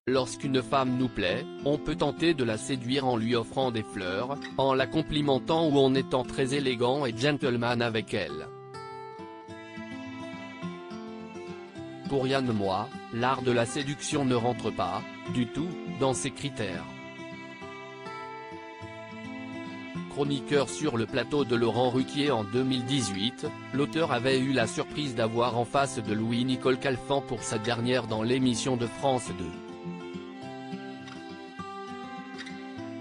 Lorsqu'une femme nous plaît, on peut tenter de la séduire en lui offrant des fleurs, en la complimentant ou en étant très élégant et gentleman avec elle. Pour Yann Moix, l'art de la séduction ne rentre pas, du tout, dans ses critères. Chroniqueur sur le plateau de Laurent Ruquier en 2018, l'auteur avait eu la surprise d'avoir en face de lui Nicole Calfan pour sa dernière dans l'émission de France 2.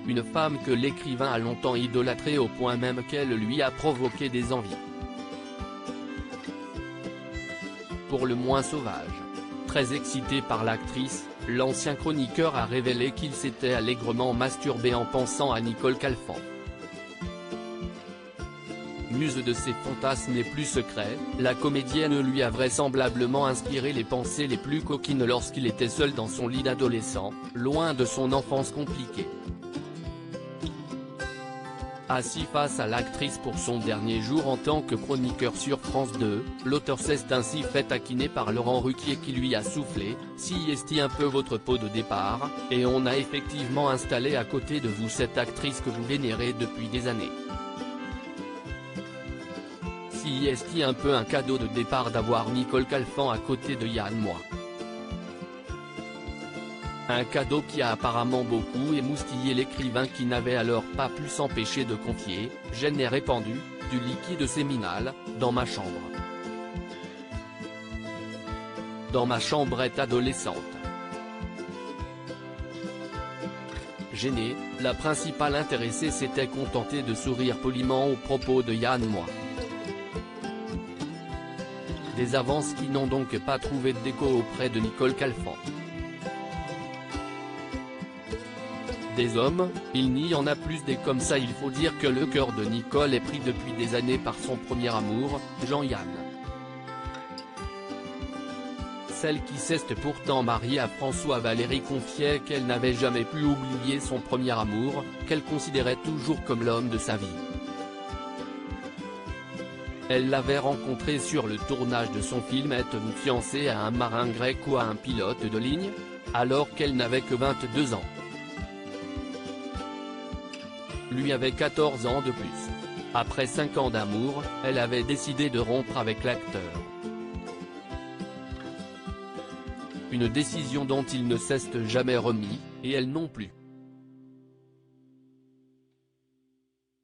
Une femme que l'écrivain a longtemps idolâtrée au point même qu'elle lui a provoqué des envies. Pour le moins sauvage. Très excité par l'actrice, l'ancien chroniqueur a révélé qu'il s'était allègrement masturbé en pensant à Nicole Calfan. Muse de ses fantasmes les plus secrets, la comédienne lui a vraisemblablement inspiré les pensées les plus coquines lorsqu'il était seul dans son lit d'adolescent, loin de son enfance compliquée. Assis face à l'actrice pour son dernier jour en tant que chroniqueur sur France 2, l'auteur s'est ainsi fait taquiner par Laurent Ruquier qui lui a soufflé « Si est un peu votre pot de départ, et on a effectivement installé à côté de vous cette actrice que vous vénérez depuis des années. Si est un peu un cadeau de départ d'avoir Nicole Calfan à côté de Yann Moix. Un cadeau qui a apparemment beaucoup émoustillé l'écrivain qui n'avait alors pas pu s'empêcher de confier « Je n'ai répandu, du liquide séminal, dans ma chambre. Dans ma chambrette adolescente. » Gênée, la principale intéressée s'était contentée de sourire poliment aux propos de Yann Moix. Des avances qui n'ont donc pas trouvé d'écho auprès de Nicole Calfan. Des hommes, il n'y en a plus des comme ça. Il faut dire que le cœur de Nicole est pris depuis des années par son premier amour, Jean-Yann. Celle qui s'est pourtant mariée à François Valéry confiait qu'elle n'avait jamais pu oublier son premier amour, qu'elle considérait toujours comme l'homme de sa vie. Elle l'avait rencontré sur le tournage de son film Êtes-vous fiancé à un marin grec ou à un pilote de ligne, alors qu'elle n'avait que 22 ans. Lui avait 14 ans de plus. Après 5 ans d'amour, elle avait décidé de rompre avec l'acteur. Une décision dont il ne s'est jamais remis, et elle non plus.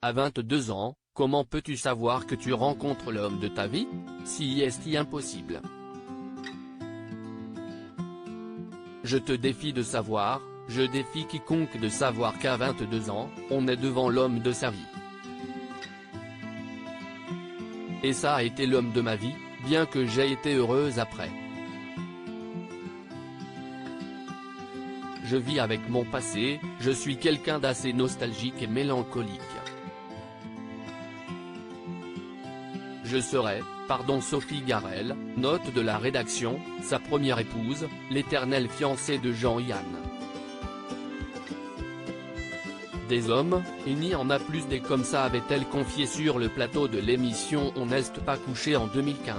À 22 ans, comment peux-tu savoir que tu rencontres l'homme de ta vie? Si est impossible. Je te défie de savoir. Je défie quiconque de savoir qu'à 22 ans, on est devant l'homme de sa vie. Et ça a été l'homme de ma vie, bien que j'ai été heureuse après. Je vis avec mon passé, je suis quelqu'un d'assez nostalgique et mélancolique. Je serai, pardon Sophie Garel, note de la rédaction, sa première épouse, l'éternelle fiancée de Jean-Yann. Des hommes, il n'y en a plus des comme ça, avait-elle confié sur le plateau de l'émission On n'est pas couché en 2015.